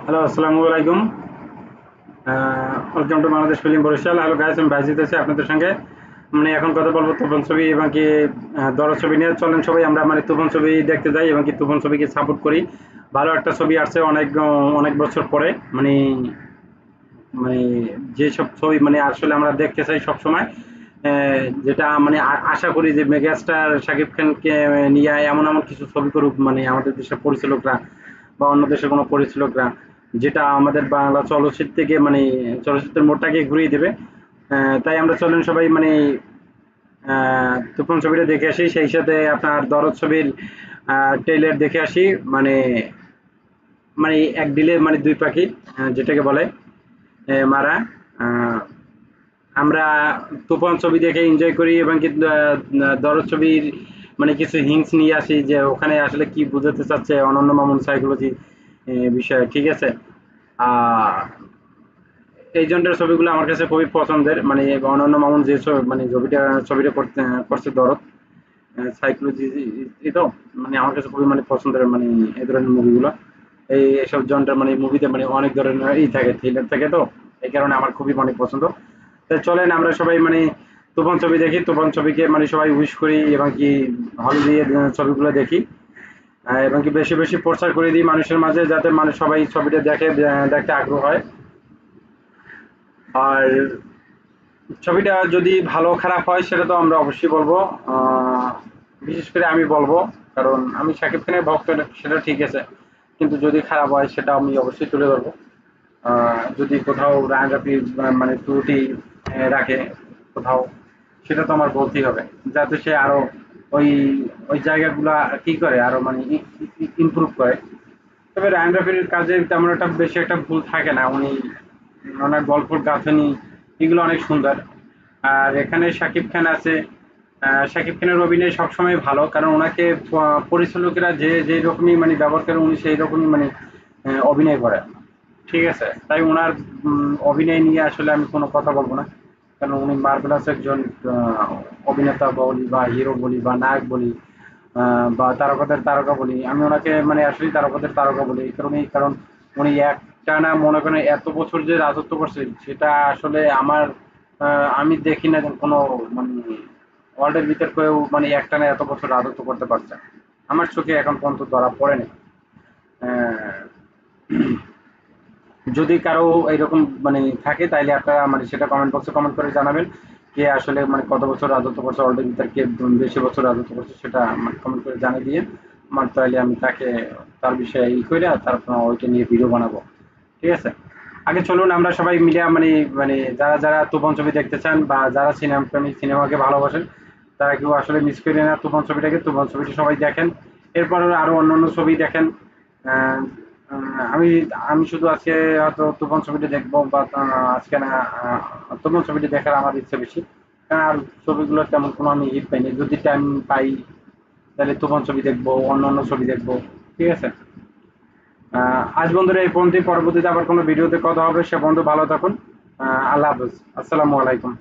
Hello, আসসালামু আলাইকুম। Welcome to Bangladesh film Barishal. Hello guys, আমি বাইজিৎ আছি আপনাদের সঙ্গে। মানে এখন কথা বলবো তুফান ছবি এবং কি দরদ ছবি নিয়ে। চলেন সবাই আমরা মানে তুফান ছবি দেখতে যাই এবং কি তুফান ছবিকে সাপোর্ট করি। ভালো একটা ছবি আসছে অনেক অনেক বছর পরে। মানে মানে যেসব ছবি মানে আসলে আমরা দেখতে চাই সবসময়, যেটা মানে আশা করি যে মেগাস্টার শাকিব খানকে নিয়ে এমন এমন কিছু ছবি করুক, মানে আমাদের দেশের পরিচালকরা বা অন্য দেশের কোনো পরিচালকরা, যেটা আমাদের বাংলা চলচ্চিত্রকে মানে চলচ্চিত্রের মোড়টাকে ঘুরিয়ে দেবে। তাই আমরা চলেন সবাই মানে তুফান ছবিটা দেখে আসি, সেই সাথে আপনার দরদ ছবির ট্রেলার দেখে আসি। মানে মানে এক ডিলে মানে দুই পাখি, যেটাকে বলে মারা। আহ, আমরা তুফান ছবি দেখে এনজয় করি এবং কি দরদ ছবির মানে কিছু হিংস নিয়ে আসি যে ওখানে আসলে কি বোঝাতে চাচ্ছে অনন্য মামুন সাইকোলজি বিষয়ে, ঠিক আছে। আহ এই জন্যের ছবিগুলো আমার কাছে খুবই পছন্দের। মানে অনন্য মামুন যে মানে ছবিটা করছে দরদ সাইকোলজি, এটাও মানে আমার কাছে খুবই মানে পছন্দের, মানে এই ধরনের মুভিগুলো। এইসব জনটার মানে মুভিতে মানে অনেক ধরনের থাকে, থ্রিলার থাকে, তো এই কারণে আমার খুবই মানে পছন্দ। তো চলেন আমরা সবাই মানে তুফান ছবি দেখি, তুফান ছবিকে মানে সবাই উইশ করি এবং কি হল দিয়ে ছবিগুলো দেখি। এবং কি বেশি বেশি প্রচার করে দিই মানুষের মাঝে, যাতে মানে সবাই ছবিটা দেখে, দেখতে আগ্রহ হয়। আর ছবিটা যদি ভালো খারাপ হয় সেটা তো আমরা অবশ্যই বলবো। আহ, বিশেষ করে আমি বলবো, কারণ আমি শাকিব খানের ভক্ত, সেটা ঠিক আছে। কিন্তু যদি খারাপ হয় সেটা আমি অবশ্যই তুলে ধরবো। যদি কোথাও রাঙাপি মানে ত্রুটি রাখে কোথাও, সেটা তো আমার বলতেই হবে, যাতে সে আরো ওই ওই জায়গাগুলা কি করে আরো মানে ইমপ্রুভ করে। তবে রায়ন রাফির কাজে তেমন একটা বেশি একটা ভুল থাকে না। উনি ওনার গল্পর গাঁথনি এগুলো অনেক সুন্দর। আর এখানে শাকিব খান আছে। শাকিব খানের অভিনয় সবসময় ভালো, কারণ ওনাকে পরিচালকেরা যে যে রকমই মানে ব্যবহার করে উনি সেই রকমই মানে অভিনয় করে, ঠিক আছে। তাই উনার অভিনয় নিয়ে আসলে আমি কোনো কথা বলবো না, কারণ উনি মার্ভেলাস একজন আহ, অভিনেতা বলি বা হিরো বলি বা নায়ক বলি, বা তারকাদের তারকা বলি। আমি ওনাকে মানে আসলেই তারকাদের তারকা বলি এই কারণেই, কারণ উনি একটানা মনে করেন এত বছর যে রাজত্ব করছে, সেটা আসলে আমার আমি দেখি না যে কোনো মানে ওয়ার্ল্ডের ভিতর কেউ মানে একটানা এত বছর রাজত্ব করতে পারছে। আমার চোখে এখন পর্যন্ত ধরা পড়েনি। আহ, যদি কারো এরকম মানে থাকে তাইলে আপনারা মানে সেটা কমেন্ট বক্সে কমেন্ট করে জানাবেন, কে আসলে মানে কত বছর রাজত্ব করছে অলরেডি, তার কে বেশি বছর রাজত্ব করছে সেটা মানে কমেন্ট করে জানিয়ে দিয়ে আমার, তাইলে আমি তাকে তার বিষয়ে করে তারপর ওইটা নিয়ে ভিডিও বানাবো, ঠিক আছে। আগে চলুন আমরা সবাই মিলে মানে মানে যারা যারা তুফান ছবি দেখতে চান বা যারা সিনেমা প্রেমিক, সিনেমাকে ভালোবাসেন, তারা কেউ আসলে মিস করে না তুফান ছবিটাকে। তুফান ছবিটা সবাই দেখেন, এরপর আরো অন্যান্য ছবি দেখেন। আহ, আমি আমি শুধু আজকে হয়তো তুফান ছবিটা দেখবো বা আজকে না, তুফান ছবিটা দেখার আমার ইচ্ছে বেশি, কারণ আর ছবিগুলো তেমন কোনো আমি হিট পাইনি। যদি টাইম পাই তাহলে তুফান ছবি দেখবো, অন্য অন্য ছবি দেখবো, ঠিক আছে। আজ বন্ধুরা এই পর্যন্তই, পরবর্তীতে আবার কোনো ভিডিওতে কথা হবে। সে বন্ধু ভালো থাকুন। আল্লাহ হাফেজ, আসসালামু আলাইকুম।